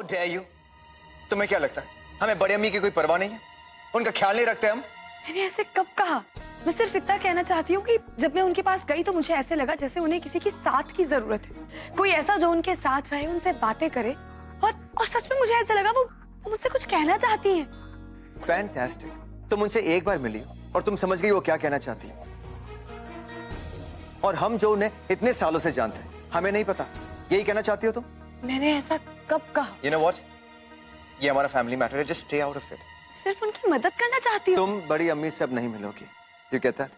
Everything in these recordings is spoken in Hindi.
How dare you? तुम्हें क्या लगता है हमें बड़ी अम्मी की कोई परवाह नहीं है? उनका ख्याल नहीं रखते हम? मैंने ऐसे कब कहा? मैं सिर्फ इतना कहना चाहती हूँ कि जब मैं उनके पास गई तो मुझे ऐसे लगा जैसे उन्हें किसी की साथ की जरूरत है, कोई ऐसा जो उनके साथ रहे, उनसे बातें करे। और सच में मुझे ऐसा लगा वो मुझसे कुछ कहना चाहती हैं। फैंटास्टिक। तुम उनसे एक बार मिली और तुम समझ गई वो क्या कहना चाहती है। और हम जो उन्हें इतने सालों से जानते हैं हमें नहीं पता, यही कहना चाहती हो तुम? मैंने ऐसा कब कहा? You know what? ये हमारा फैमिली मैटर है, just stay out of it. सिर्फ उनकी मदद करना चाहती हूँ। तुम बड़ी अम्मी से अब नहीं मिलोगी, you get that?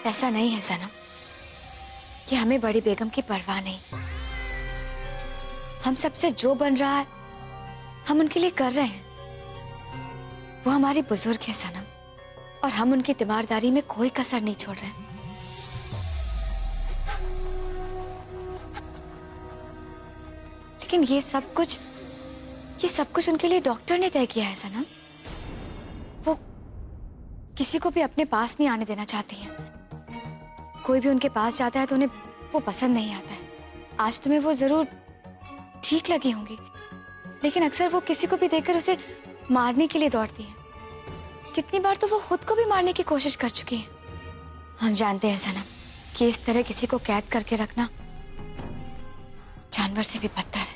ऐसा नहीं है सनम कि हमें बड़ी बेगम की परवाह नहीं। हम सबसे जो बन रहा है हम उनके लिए कर रहे हैं। वो हमारी बुजुर्ग है सनम, और हम उनकी तीमारदारी में कोई कसर नहीं छोड़ रहे हैं। लेकिन ये सब कुछ उनके लिए डॉक्टर ने तय किया है सनम। वो किसी को भी अपने पास नहीं आने देना चाहती हैं। कोई भी उनके पास जाता है तो उन्हें वो पसंद नहीं आता है। आज तुम्हें वो जरूर ठीक लगी होंगी, लेकिन अक्सर वो किसी को भी देखकर उसे मारने के लिए दौड़ती है। कितनी बार तो वो खुद को भी मारने की कोशिश कर चुकी है। हम जानते हैं सनम कि इस तरह किसी को कैद करके रखना जानवर से भी बदतर है।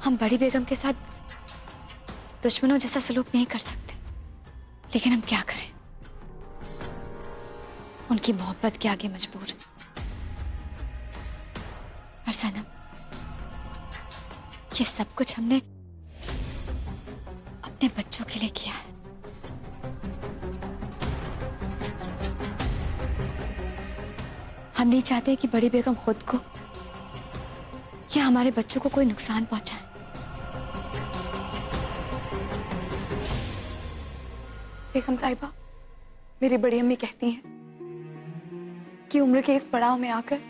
हम बड़ी बेगम के साथ दुश्मनों जैसा सलूक नहीं कर सकते, लेकिन हम क्या करें? उनकी मोहब्बत के आगे मजबूर है। और सनम, ये सब कुछ हमने अपने बच्चों के लिए किया है। हम नहीं चाहते कि बड़ी बेगम खुद को या हमारे बच्चों को कोई नुकसान पहुंचाए। बेगम साहिबा, मेरी बड़ी अम्मी कहती हैं कि उम्र के इस पड़ाव में आकर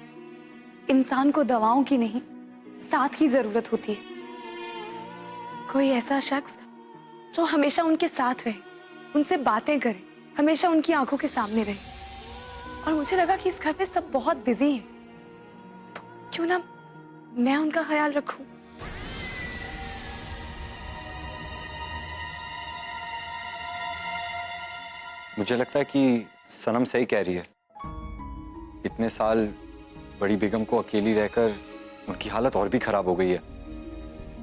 इंसान को दवाओं की नहीं, साथ की जरूरत होती है। कोई ऐसा शख्स जो हमेशा उनके साथ रहे, उनसे बातें करे, हमेशा उनकी आंखों के सामने रहे। और मुझे लगा कि इस घर में सब बहुत बिजी हैं, तो क्यों ना मैं उनका ख्याल रखूं। मुझे लगता है कि सनम सही कह रही है। इतने साल बड़ी बेगम को अकेली रहकर उनकी हालत और भी खराब हो गई है।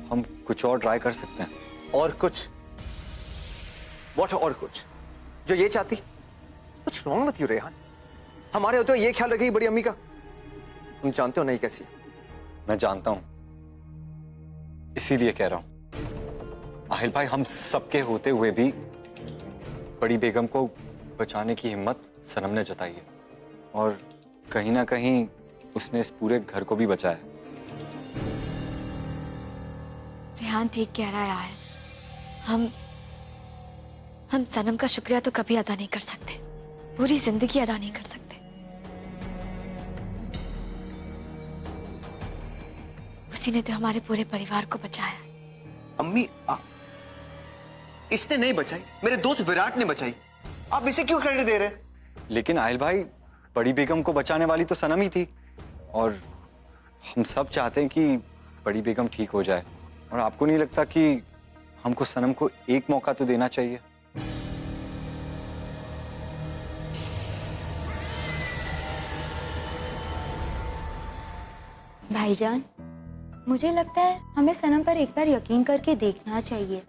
हम कुछ और ट्राई कर सकते हैं। और कुछ? What और कुछ? जो ये चाहती? कुछ रॉन्ग मत यू रेहान। हमारे होते हुए ये ख्याल रखेगी बड़ी अम्मी का। तुम जानते हो नहीं कैसी? मैं जानता हूं, इसीलिए कह रहा हूं। आहिल भाई, हम सबके होते हुए भी बड़ी बेगम को बचाने की हिम्मत सनम ने जताई है, और कहीं ना कहीं उसने इस पूरे घर को भी बचाया। रेहान ठीक कह रहा है। हम सनम का शुक्रिया तो कभी अदा नहीं कर सकते, पूरी जिंदगी अदा नहीं कर सकते। उसी ने तो हमारे पूरे परिवार को बचाया। अम्मी, इसने नहीं बचाई, मेरे दोस्त विराट ने बचाई। आप इसे क्यों क्रेडिट दे रहे हैं? लेकिन आहिल भाई, बड़ी बेगम को बचाने वाली तो सनम ही थी, और हम सब चाहते हैं कि बड़ी बेगम ठीक हो जाए। और आपको नहीं लगता कि हमको सनम को एक मौका तो देना चाहिए? भाईजान, मुझे लगता है हमें सनम पर एक बार यकीन करके देखना चाहिए।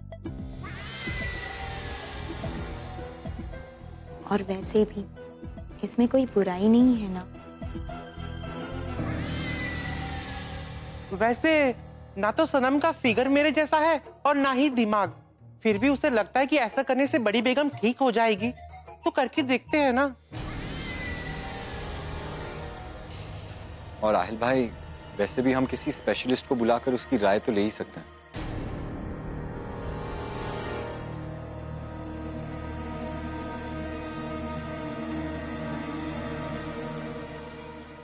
और वैसे भी इसमें कोई बुराई नहीं है ना। वैसे ना तो सनम का फिगर मेरे जैसा है और ना ही दिमाग, फिर भी उसे लगता है कि ऐसा करने से बड़ी बेगम ठीक हो जाएगी। तो करके देखते हैं ना। और आहिल भाई, वैसे भी हम किसी स्पेशलिस्ट को बुलाकर उसकी राय तो ले ही सकते हैं।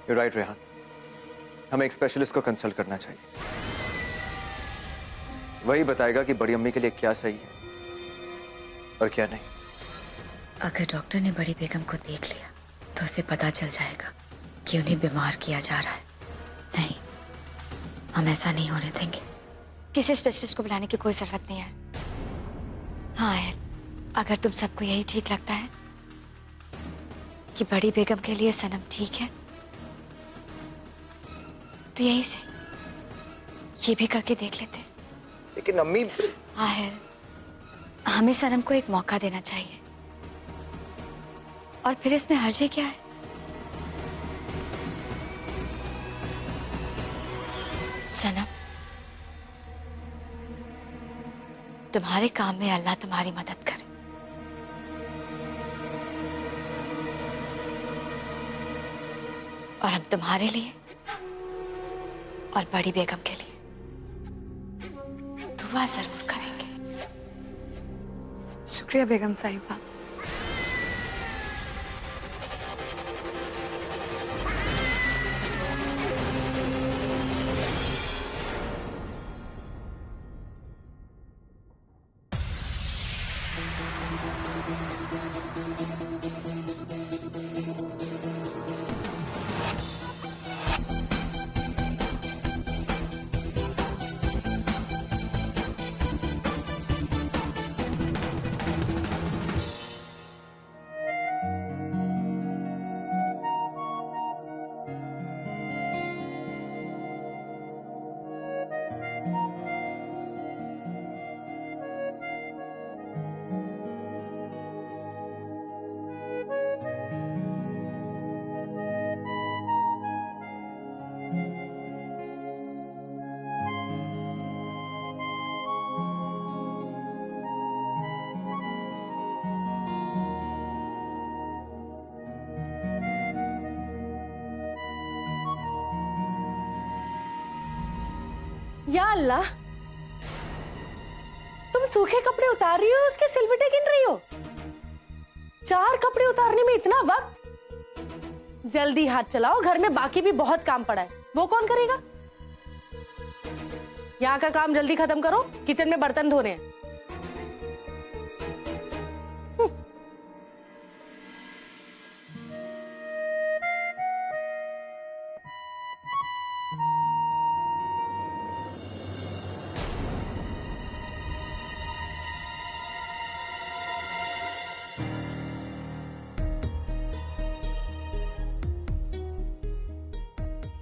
You're right, Rehan. हमें एक स्पेशलिस्ट को कंसल्ट करना चाहिए। वही बताएगा कि बड़ी अम्मी के लिए क्या सही है और क्या नहीं। अगर डॉक्टर ने बड़ी बेगम को देख लिया तो उसे पता चल जाएगा कि उन्हें बीमार किया जा रहा है। नहीं, हम ऐसा नहीं होने देंगे। किसी स्पेशलिस्ट को बुलाने की कोई जरूरत नहीं है। हाँ है, अगर तुम सबको यही ठीक लगता है कि बड़ी बेगम के लिए सनम ठीक है, तो यही से ये भी करके देख लेते हैं। लेकिन अम्मी, आहे, हमें सनम को एक मौका देना चाहिए। और फिर इसमें हर्जे क्या है? सनम, तुम्हारे काम में अल्लाह तुम्हारी मदद करे। और हम तुम्हारे लिए और बड़ी बेगम के लिए दुआ जरूर करेंगे। शुक्रिया बेगम साहिबा। या अल्लाह, तुम सूखे कपड़े उतार रही हो, उसके सिलवटें गिन रही हो। 4 कपड़े उतारने में इतना वक्त? जल्दी हाथ चलाओ, घर में बाकी भी बहुत काम पड़ा है। वो कौन करेगा? यहाँ का काम जल्दी खत्म करो, किचन में बर्तन धोने हैं।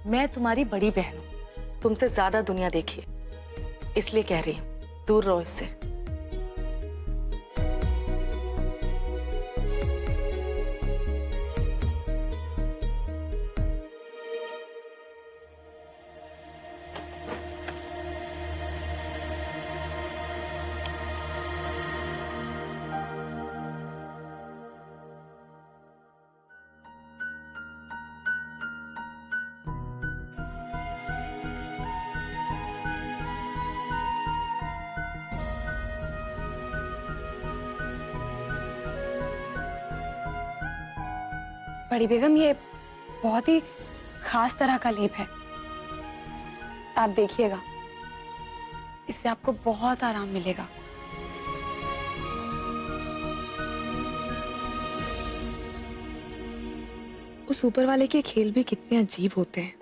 मैं तुम्हारी बड़ी बहन हूं, तुमसे ज्यादा दुनिया देखी है, इसलिए कह रही हूं, दूर रहो इससे। बड़ी बेगम, ये बहुत ही खास तरह का लेप है, आप देखिएगा, इससे आपको बहुत आराम मिलेगा। उस ऊपर वाले के खेल भी कितने अजीब होते हैं।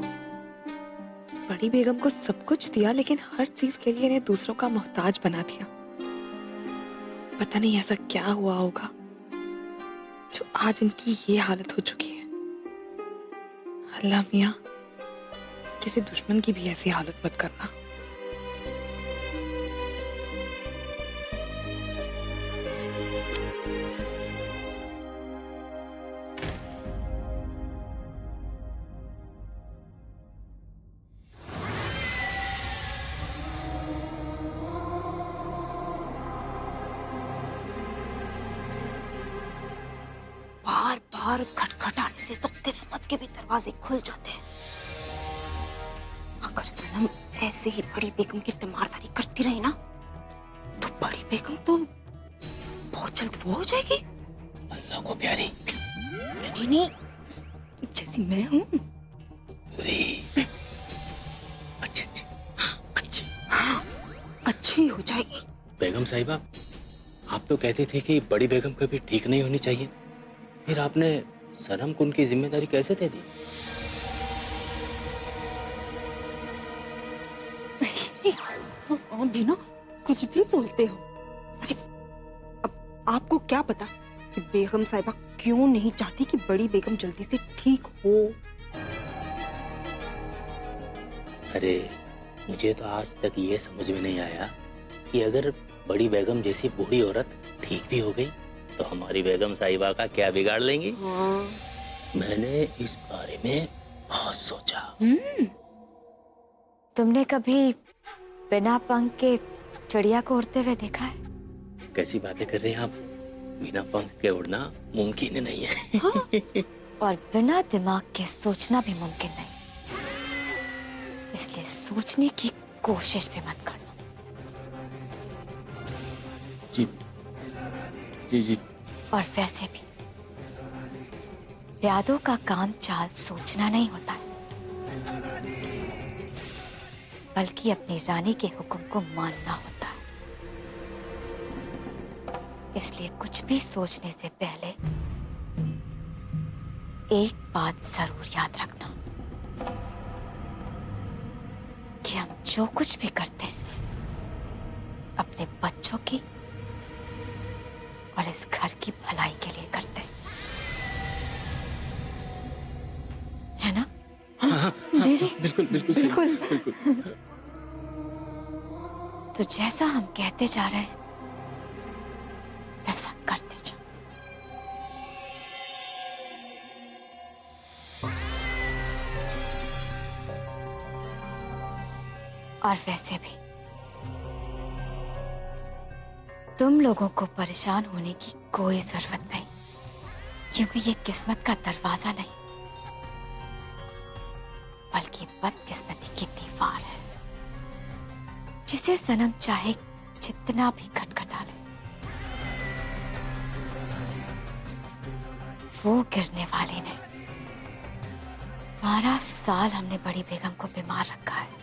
बड़ी बेगम को सब कुछ दिया, लेकिन हर चीज के लिए इन्हें दूसरों का मोहताज बना दिया। पता नहीं ऐसा क्या हुआ होगा जो आज इनकी ये हालत हो चुकी है। अल्लाह मियां, किसी दुश्मन की भी ऐसी हालत मत करना। बार बार खटखटाने से तो किस्मत के भी दरवाजे खुल जाते हैं। अगर सनम ऐसे ही बड़ी बेगम की तीमारदारी करती रही ना, तो बड़ी बेगम तो बहुत जल्द वो हो जाएगी। अल्लाह को प्यारी। नहीं नहीं, जैसी मैं हूँ। अच्छी अच्छी अच्छी हाँ, अच्छी हो जाएगी। बेगम साहिबा, आप तो कहती थी कि बड़ी बेगम कभी ठीक नहीं होनी चाहिए, फिर आपने सनम को उनकी जिम्मेदारी कैसे दे दी? आप भी ना कुछ भी बोलते हो। अरे अब आपको क्या पता कि बेगम साहिबा क्यों नहीं चाहती कि बड़ी बेगम जल्दी से ठीक हो। अरे मुझे तो आज तक ये समझ में नहीं आया कि अगर बड़ी बेगम जैसी बूढ़ी औरत ठीक भी हो गई तो हमारी बेगम साहिबा का क्या बिगाड़ लेंगी। हाँ। मैंने इस बारे में बहुत सोचा। तुमने कभी बिना पंख के चिड़िया को उड़ते हुए देखा है? कैसी बातें कर रहे हैं आप? बिना पंख के उड़ना मुमकिन नहीं है। और बिना दिमाग के सोचना भी मुमकिन नहीं, इसलिए सोचने की कोशिश भी मत करना। जी जी जी। और वैसे भी यादों का काम चाल सोचना नहीं होता है, बल्कि अपनी रानी के हुक्म को मानना होता है। इसलिए कुछ भी सोचने से पहले एक बात जरूर याद रखना कि हम जो कुछ भी करते हैं अपने बच्चों की और इस घर की भलाई के लिए करते हैं, है ना? जी जी बिल्कुल बिल्कुल बिल्कुल। बिल्कुल। तो जैसा हम कहते जा रहे हैं वैसा करते जाओ। और वैसे भी तुम लोगों को परेशान होने की कोई जरूरत नहीं, क्योंकि ये किस्मत का दरवाजा नहीं बल्कि बदकिस्मती की दीवार है, जिसे सनम चाहे जितना भी खटखटा ले वो गिरने वाली नहीं। 12 साल हमने बड़ी बेगम को बीमार रखा है।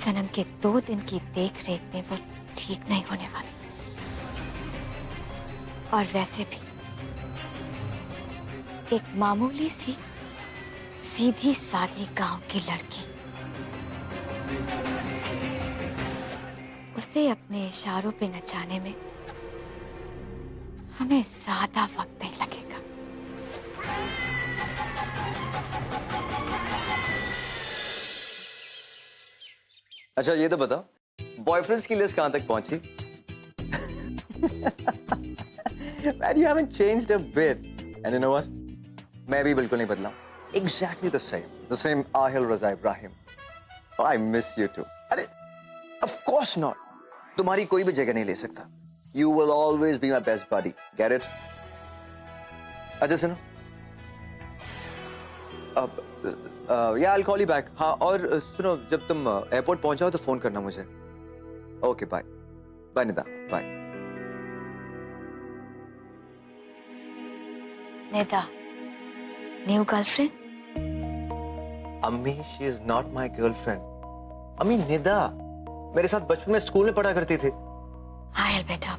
सनम के 2 दिन की देख रेख में वो ठीक नहीं होने वाली। और वैसे भी एक मामूली सी सीधी सादी गांव की लड़की, उसे अपने इशारों पे नचाने में हमें ज्यादा वक्त नहीं लगेगा। अच्छा ये तो बताओ, बॉयफ्रेंड्स की लिस्ट कहां तक पहुंची? Man, you haven't changed a bit. And you know what? मैं भी बिल्कुल नहीं बदला। Exactly the same Ahil Raza Ibrahim. Oh, I miss you too. अरे, of course not. तुम्हारी कोई भी जगह नहीं ले सकता। You will always be my best buddy. Get it? अच्छा सुनो। Yeah, I'll call you back. हाँ, और सुनो, जब तुम एयरपोर्ट पहुंचाओ तो फोन करना मुझे। Okay, bye. Bye Nida, bye. Nida, new girlfriend? अम्मी, she is not my girlfriend. अम्मी, निदा मेरे साथ बचपन में स्कूल में पढ़ा करती थी। हाय बेटा,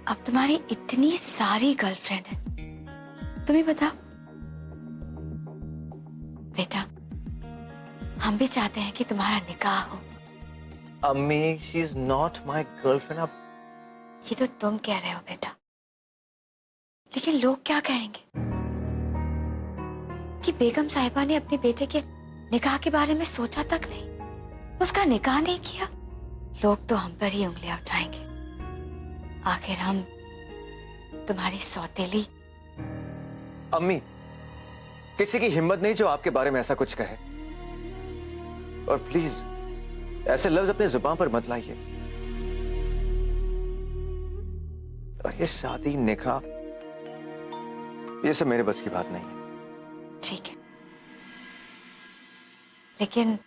अब तुम्हारी इतनी सारी गर्लफ्रेंड है, तुम्हें बता बेटा, हम भी चाहते हैं कि तुम्हारा निकाह हो। अम्मी, she is not my girlfriend. अब ये तो तुम कह रहे हो बेटा, लेकिन लोग क्या कहेंगे कि बेगम साहिबा ने अपने बेटे के निकाह के बारे में सोचा तक नहीं, उसका निकाह नहीं किया। लोग तो हम पर ही उंगलियां उठाएंगे। आखिर हम तुम्हारी सौतेली। अम्मी, किसी की हिम्मत नहीं जो आपके बारे में ऐसा कुछ कहे। और प्लीज ऐसे लफ्ज अपने जुबान पर मत लाइए। और ये शादी, निकाह, ये सब मेरे बस की बात नहीं है। ठीक है, लेकिन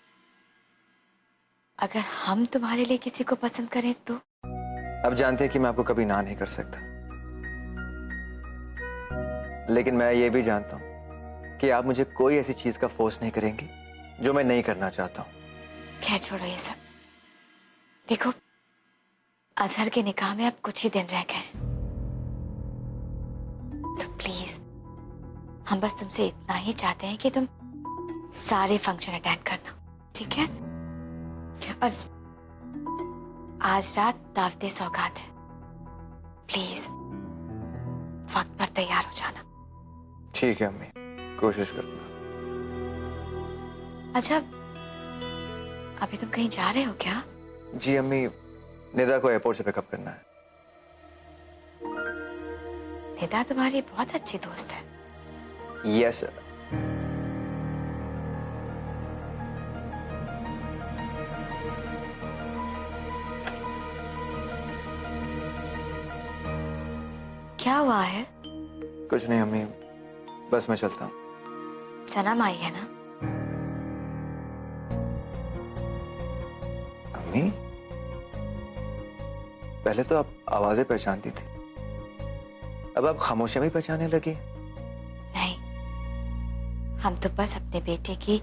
अगर हम तुम्हारे लिए किसी को पसंद करें तो? अब जानते हैं कि मैं आपको कभी ना नहीं कर सकता, लेकिन मैं ये भी जानता हूं कि आप मुझे कोई ऐसी चीज का फोर्स नहीं करेंगी जो मैं नहीं करना चाहता हूं। खैर छोड़ो ये सब। देखो, अजहर के निकाह में अब कुछ ही दिन रह गए, हम बस तुमसे इतना ही चाहते हैं कि तुम सारे फंक्शन अटेंड करना, ठीक है? और आज रात दावते सौगात है, प्लीज वक्त पर तैयार हो जाना। ठीक है अम्मी, कोशिश करूंगा। अच्छा, अभी तुम कहीं जा रहे हो क्या? जी अम्मी, निदा को एयरपोर्ट से पिकअप करना है। निदा तुम्हारी बहुत अच्छी दोस्त है। Yes sir. क्या हुआ है? कुछ नहीं अम्मी, बस मैं चलता हूँ। सनम आई है ना? अम्मी, पहले तो आप आवाजें पहचानती थी, अब आप खामोशियां भी पहचानने लगी। नहीं, हम तो बस अपने बेटे की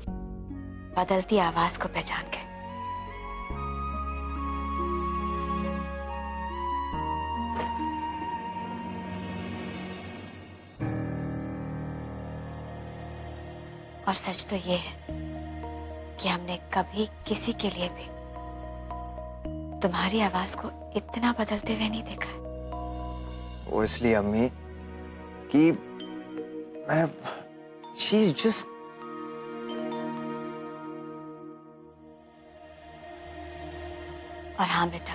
बदलती आवाज को पहचान गए। और सच तो ये है कि हमने कभी किसी के लिए भी तुम्हारी आवाज को इतना बदलते हुए नहीं देखा है। वो इसलिए अम्मी कि मैं शी इज जस्ट और हाँ बेटा,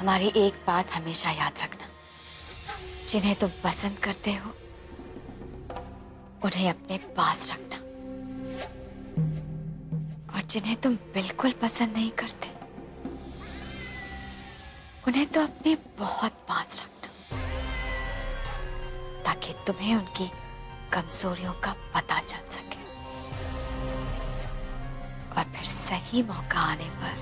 हमारी एक बात हमेशा याद रखना, जिन्हें तुम पसंद करते हो उन्हें अपने पास रखना, और जिन्हें तुम बिल्कुल पसंद नहीं करते उन्हें तो अपने बहुत पास रखना, ताकि तुम्हें उनकी कमजोरियों का पता चल सके और फिर सही मौका आने पर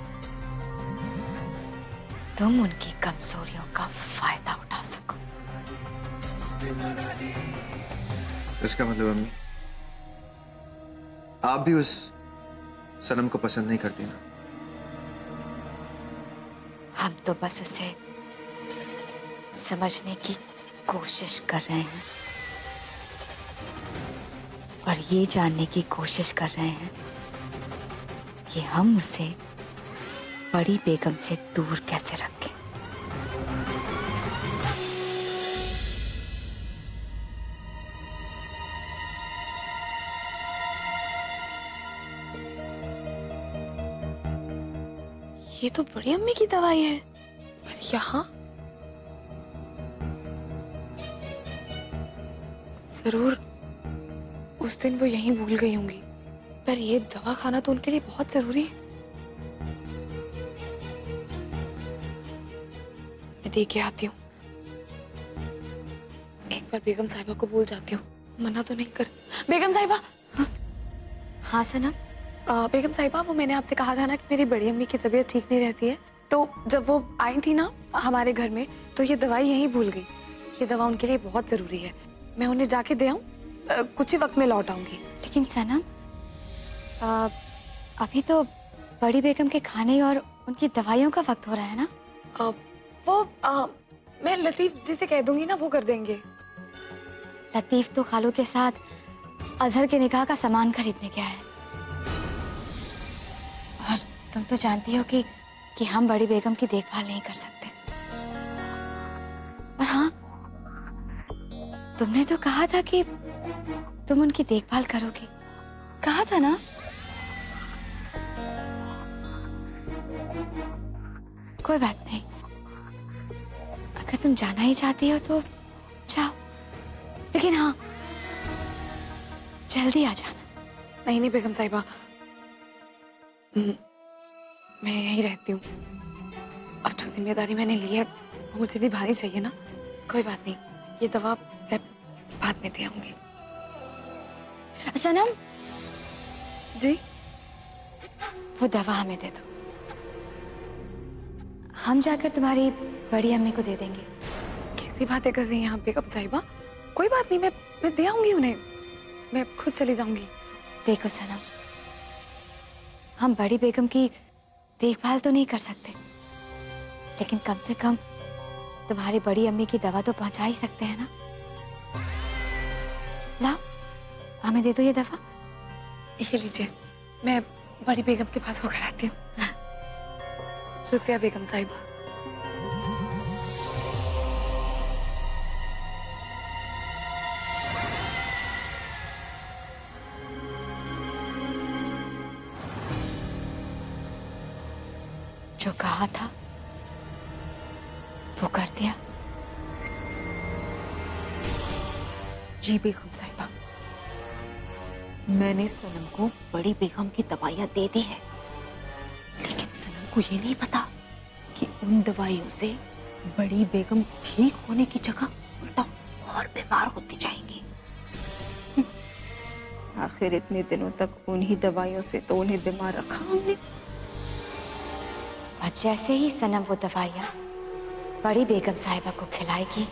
तुम उनकी कमजोरियों का फायदा उठा सको। इसका मतलब अम्मी, आप भी उस सनम को पसंद नहीं करती ना? हम तो बस उसे समझने की कोशिश कर रहे हैं और ये जानने की कोशिश कर रहे हैं कि हम उसे बड़ी बेगम से दूर कैसे रखें। ये तो बड़ी अम्मी की दवाई है, पर यहाँ जरूर उस दिन वो यहीं भूल गई होंगी, पर ये दवा खाना तो उनके लिए बहुत जरूरी है। मैं दे के आती हूँ, एक बार बेगम साहिबा को बोल जाती हूँ, मना तो नहीं कर। बेगम साहिबा। हाँ सनम। बेगम साहिबा, वो मैंने आपसे कहा था ना कि मेरी बड़ी अम्मी की तबीयत ठीक नहीं रहती है, तो जब वो आई थी ना हमारे घर में, तो ये दवाई यहीं भूल गई। ये दवा उनके लिए बहुत जरूरी है, मैं उन्हें जाके दे आऊं, कुछ ही वक्त में लौट आऊंगी। लेकिन सनम, अभी तो बड़ी बेगम के खाने और उनकी दवाइयों का वक्त हो रहा है ना? मैं लतीफ जी से कह दूंगी ना, वो कर देंगे। लतीफ तो खालू के साथ अजहर के निकाह का सामान खरीदने गया है, और तुम तो जानती हो कि हम बड़ी बेगम की देखभाल नहीं कर सकते। और हाँ, तुमने तो कहा था कि तुम उनकी देखभाल करोगी, कहा था ना? कोई बात नहीं, अगर तुम जाना ही चाहती हो तो जाओ, लेकिन हाँ, जल्दी आ जाना। नहीं नहीं बेगम साहिबा, मैं यहीं रहती हूँ। अब जो जिम्मेदारी मैंने ली है वो मुझे निभानी चाहिए ना। कोई बात नहीं, ये दवा मैं बाद में दे आऊंगी। सनम जी? वो दवा हमें दे दो, हम जाकर तुम्हारी बड़ी अम्मी को दे देंगे। कैसी बातें कर रही हैं आप बेगम साहिबा? कोई बात नहीं, मैं दे आऊंगी उन्हें, मैं खुद चली जाऊंगी। देखो सनम, हम बड़ी बेगम की देखभाल तो नहीं कर सकते, लेकिन कम से कम तुम्हारी बड़ी अम्मी की दवा तो पहुंचा ही सकते हैं ना? लाओ, हमें दे दो ये दवा। ये लीजिए, मैं बड़ी बेगम के पास होकर आती हूँ। शुक्रिया बेगम साहिबा। जो कहा था वो कर दिया। जी बेगम साहिबा, मैंने सनम को बड़ी बेगम की दवाइयाँ दे दी है, लेकिन सनम को ये नहीं पता कि उन दवाइयों से बड़ी बेगम ठीक होने की जगह उल्टा और बीमार होती जाएंगी। आखिर इतने दिनों तक उन्हीं दवाइयों से तो उन्हें बीमार रखा हमने। और जैसे ही सनम वो दवाइयाँ बड़ी बेगम साहिबा को खिलाएगी,